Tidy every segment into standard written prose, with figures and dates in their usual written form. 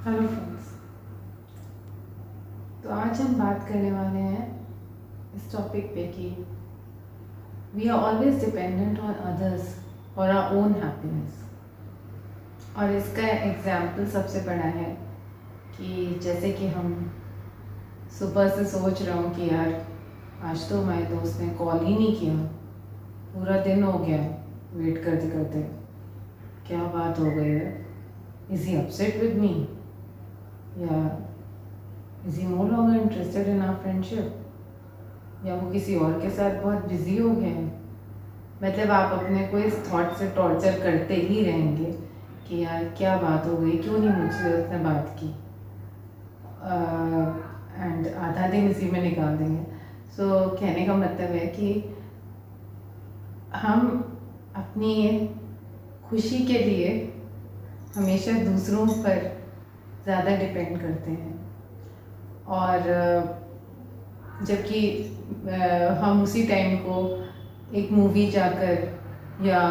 Hello friends. तो आज हम बात करने वाले हैं इस टॉपिक पे कि we are always dependent on others for our own happiness. और इसका एग्जाम्पल सबसे बड़ा है कि जैसे कि हम सुबह से सोच रहा हूँ कि यार आज तो हमारे दोस्त ने कॉल ही नहीं किया, पूरा दिन हो गया वेट करते करते, क्या बात हो गई है, is he upset with me या is he no longer interested in our friendship, या वो किसी और के साथ बहुत बिजी हो गए हैं। मतलब आप अपने को इस थॉट से टॉर्चर करते ही रहेंगे कि यार क्या बात हो गई, क्यों नहीं मुझसे उसने बात की, एंड आधा दिन इसी में निकाल देंगे। सो कहने का मतलब है कि हम अपनी खुशी के लिए हमेशा दूसरों पर ज़्यादा डिपेंड करते हैं, और जबकि हम उसी टाइम को एक मूवी जाकर या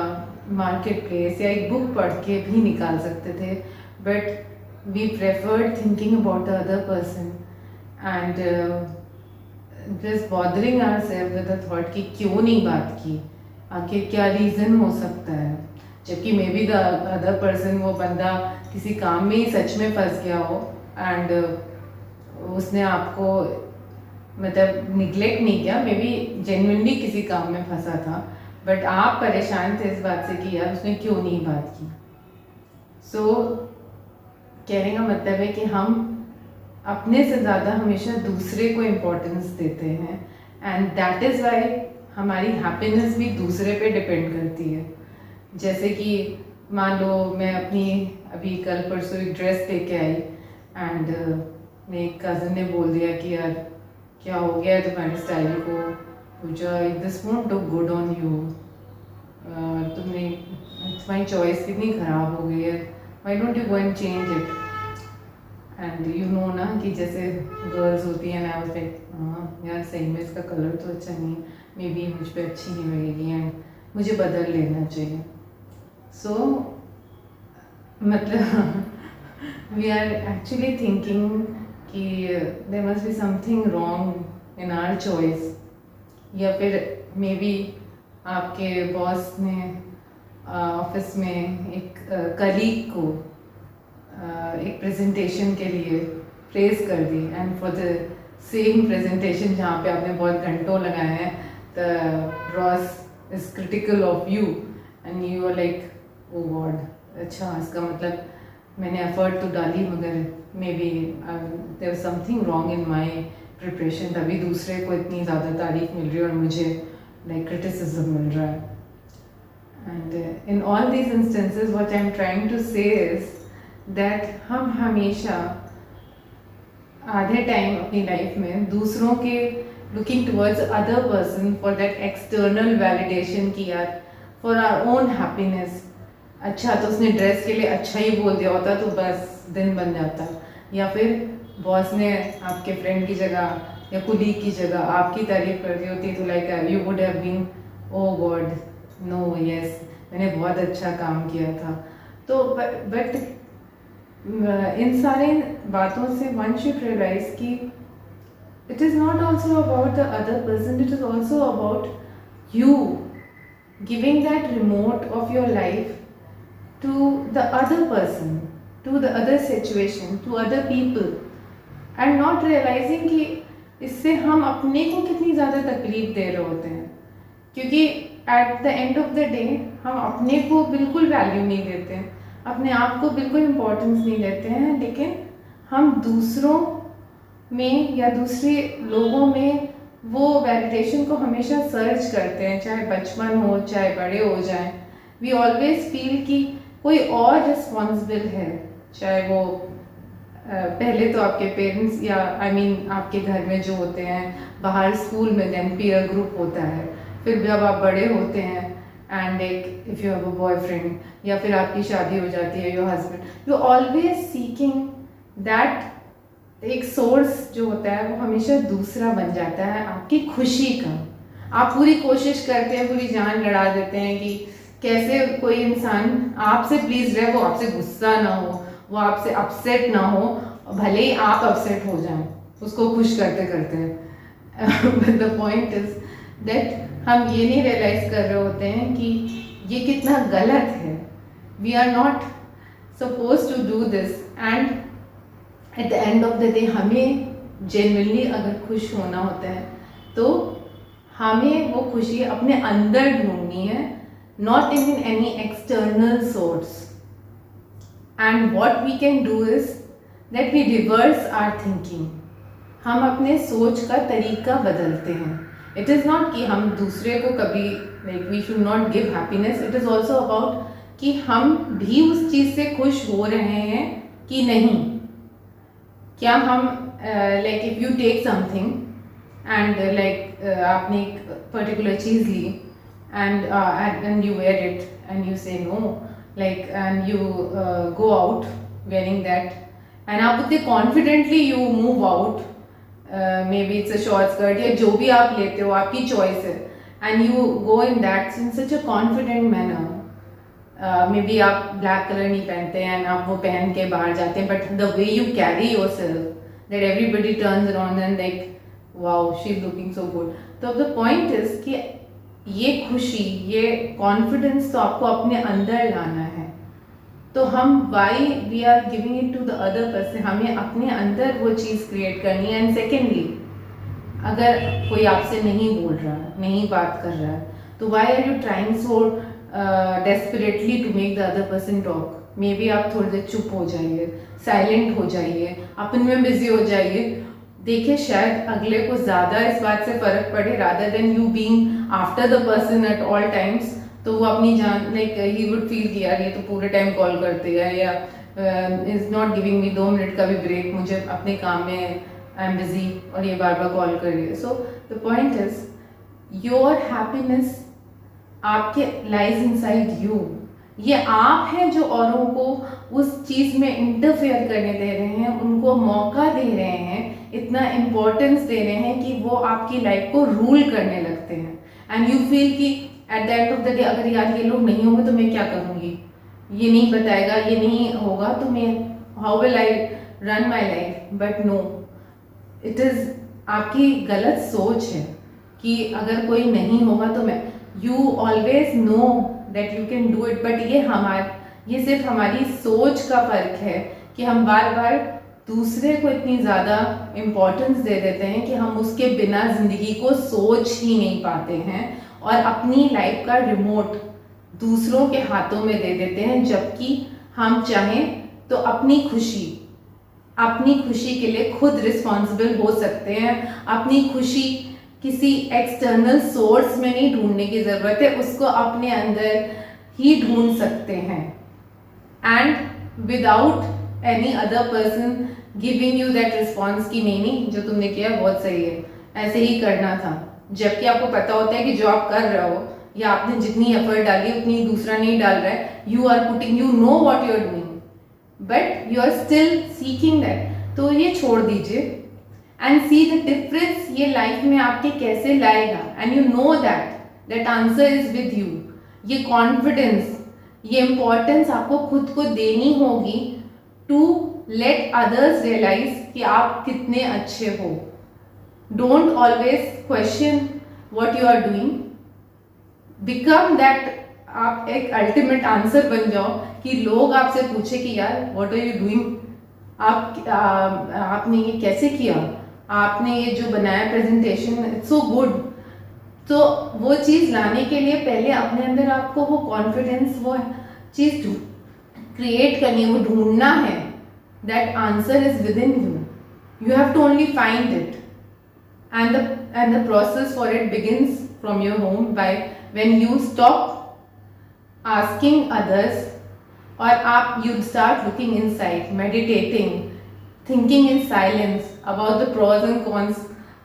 मार्केट प्लेस या एक बुक पढ़ के भी निकाल सकते थे, but we preferred thinking about the other person and just bothering ourselves with the thought कि क्यों नहीं बात की, आखिर क्या रीज़न हो सकता है। जबकि may be the other person, वो बंदा किसी काम में ही सच में फंस गया हो एंड उसने आपको मतलब निगलेक्ट नहीं किया, मे बी जेन्युइनली किसी काम में फंसा था, बट आप परेशान थे इस बात से कि यार उसने क्यों नहीं बात की। सो कहने का मतलब है कि हम अपने से ज़्यादा हमेशा दूसरे को इम्पोर्टेंस देते हैं, एंड दैट इज़ वाई हमारी हैप्पीनेस भी दूसरे पे डिपेंड करती है। जैसे कि मान लो मैं अपनी अभी कल परसों एक ड्रेस लेके आई एंड मेरे कज़न ने बोल दिया कि यार क्या हो गया है तुम्हारे स्टाइल को, पूछा this won't look good on you, तुमने तुम्हारी चॉइस कितनी ख़राब हो गई है, why don't you go and change it. And you no ना कि जैसे गर्ल्स होती हैं ना, उस हाँ यार सही में इसका कलर तो अच्छा नहीं, मे बी मुझ पर अच्छी नहीं लगेगी एंड मुझे बदल लेना चाहिए। सो मतलब वी आर एक्चुअली थिंकिंग कि there must be something wrong in our choice, या फिर मे बी आपके बॉस ने ऑफिस में एक कलीग को एक प्रेजेंटेशन के लिए प्रेज कर दी, and for the same presentation जहाँ पे आपने बहुत घंटों लगाए हैं, the boss is critical of you and you are like oh god, अच्छा इसका मतलब मैंने एफर्ट तो डाली मगर maybe there was something wrong in my preparation, तभी दूसरे को इतनी ज़्यादा तारीफ मिल रही है और मुझे लाइक क्रिटिसिज्म मिल रहा है। And in all these instances what I am trying to say is that हम हमेशा आधे टाइम अपनी लाइफ में दूसरों के looking towards other person for that external validation की यार फॉर आवर ओन हैप्पीनेस। अच्छा तो उसने ड्रेस के लिए अच्छा ही बोल दिया होता तो बस दिन बन जाता, या फिर बॉस ने आपके फ्रेंड की जगह या कुलीग की जगह आपकी तारीफ कर दी होती तो like you would have been oh God no yes मैंने बहुत अच्छा काम किया था। तो बट इन सारे बातों से वन शुड रियलाइज कि it is not also about the other person, it is also about you giving that remote of your life to the other person, to the other situation, to other people, and not realizing कि इससे हम अपने को कितनी ज़्यादा तकलीफ दे रहे होते हैं, क्योंकि eight the end of the day हम अपने को बिल्कुल वैल्यू नहीं देते हैं, अपने आप को बिल्कुल इम्पोर्टेंस नहीं देते हैं, लेकिन हम दूसरों में या दूसरे लोगों में वो वैलिडेशन को हमेशा सर्च करते हैं, चाहे बचपन हो चाहे बड़े हो जाए। वी ऑलवेज फील कि कोई और रिस्पॉन्सिबल है, चाहे वो पहले तो आपके पेरेंट्स या आई मीन आपके घर में जो होते हैं, बाहर स्कूल में देन पीयर ग्रुप होता है, फिर जब आप बड़े होते हैं एंड एक if you have a boyfriend या फिर आपकी शादी हो जाती है, your husband, you always seeking that एक सोर्स जो होता है वो हमेशा दूसरा बन जाता है आपकी खुशी का। आप पूरी कोशिश करते हैं, पूरी जान लड़ा देते हैं कि कैसे कोई इंसान आपसे प्लीज रहे, वो आपसे गुस्सा ना हो, वो आपसे अपसेट ना हो, भले ही आप अपसेट हो जाएं उसको खुश करते करते। But the point is that हम ये नहीं रियलाइज कर रहे होते हैं कि ये कितना गलत है। We are not suppose to do this, and at the end of the day हमें जेन्युइनली अगर खुश होना होता है तो हमें वो खुशी अपने अंदर ढूंढनी है, not in any external source. And what we can do is that we reverse our thinking. हम अपने सोच का तरीका बदलते हैं। इट इज़ नॉट कि हम दूसरे को कभी like we should not give happiness, it is also about कि हम भी उस चीज़ से खुश हो रहे हैं कि नहीं। क्या हम like if you take something and like आपने एक पर्टिकुलर चीज़ ली and you wear it and you say no like and you go out wearing that and आप उतने confidently you move out, maybe it's a short skirt या जो भी आप लेते हो आपकी चॉइस है, and you go in that in such a confident manner. Maybe आप ब्लैक कलर नहीं पहनते हैं एंड आप वो पहन के बाहर जाते हैं, but the way you carry your self that everybody turns around and like wow she is looking so good. तो द पॉइंट इज कि ये खुशी, ये कॉन्फिडेंस तो आपको अपने अंदर लाना है। तो हम why we are giving it to the other person, हमें अपने अंदर वो चीज़ क्रिएट करनी है। एंड सेकेंडली, अगर कोई आपसे नहीं बोल रहा है, नहीं बात कर रहा है, तो why are you trying so desperately to make the other person talk. Maybe आप थोड़ी देर चुप हो जाइए, साइलेंट हो जाइए, अपने में बिजी हो जाइए। देखिए शायद अगले को ज़्यादा इस बात से फ़र्क पड़े rather than you being after the person at all times. तो वो अपनी जान लाइक ही वुड फील कि यार ये तो पूरे टाइम कॉल करते हैं या is not giving me 2 minute का भी ब्रेक, मुझे अपने काम में आई एम बिजी और ये बार बार कॉल कर रही है। So the point is your happiness आपके लाइज इनसाइड यू। ये आप हैं जो औरों को उस चीज़ में इंटरफेयर करने दे रहे हैं, उनको मौका दे रहे हैं, इतना इम्पोर्टेंस दे रहे हैं कि वो आपकी लाइफ को रूल करने लगते हैं। एंड यू फील कि eight the end of the day अगर यार ये लोग नहीं होंगे तो मैं क्या करूँगी, ये नहीं बताएगा, ये नहीं होगा तो मैं how will I run my life. But no, it is आपकी गलत सोच है कि अगर कोई नहीं होगा तो मैं, you always know that you can do it. But ये सिर्फ हमारी सोच का फर्क है कि हम बार बार दूसरे को इतनी ज़्यादा इम्पोर्टेंस दे देते हैं कि हम उसके बिना ज़िंदगी को सोच ही नहीं पाते हैं और अपनी लाइफ का रिमोट दूसरों के हाथों में दे देते हैं। जबकि हम चाहें तो अपनी खुशी के लिए खुद रिस्पॉन्सिबल हो सकते हैं। अपनी खुशी किसी एक्सटर्नल सोर्स में नहीं ढूंढने की ज़रूरत है, उसको अपने अंदर ही ढूंढ सकते हैं। And without any other person giving you that response कि नहीं जो तुमने किया बहुत सही है, ऐसे ही करना था। जबकि आपको पता होता है कि जो आप कर रहे हो या आपने जितनी एफर्ट डाली उतनी दूसरा नहीं डाल रहा है। You are putting, you know what you are doing but you are still seeking that. तो ये छोड़ दीजिए एंड सी द डिफरेंस ये लाइफ में आपके कैसे लाएगा। And you know that answer is with you. ये कॉन्फिडेंस, ये इम्पोर्टेंस आपको खुद को देनी होगी टू लेट अदर्स रियलाइज कि आप कितने अच्छे हो। Don't always question what you are doing, become that आप एक अल्टीमेट आंसर बन जाओ कि लोग आपसे पूछे कि यार व्हाट आर यू डूइंग, आपने ये कैसे किया, आपने ये जो बनाया प्रेजेंटेशन इट्स सो गुड। तो वो चीज़ लाने के लिए पहले अपने अंदर आपको वो कॉन्फिडेंस, वो चीज़ क्रिएट करनी है, वो ढूंढना है। That answer is within you, you have to only find it. And the process for it begins from your home by when you stop asking others और आप you start looking inside, meditating, thinking in silence about the pros and cons.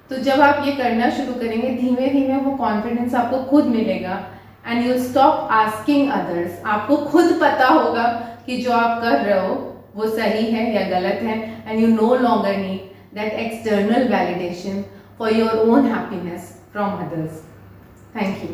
तो जब आप ये करना शुरू करेंगे धीमे धीमे वो कॉन्फिडेंस आपको खुद मिलेगा and you stop asking others. आपको खुद पता होगा कि जो आप कर रहे हो वो सही है या गलत है and you no longer need that external validation for your own happiness from others. Thank you.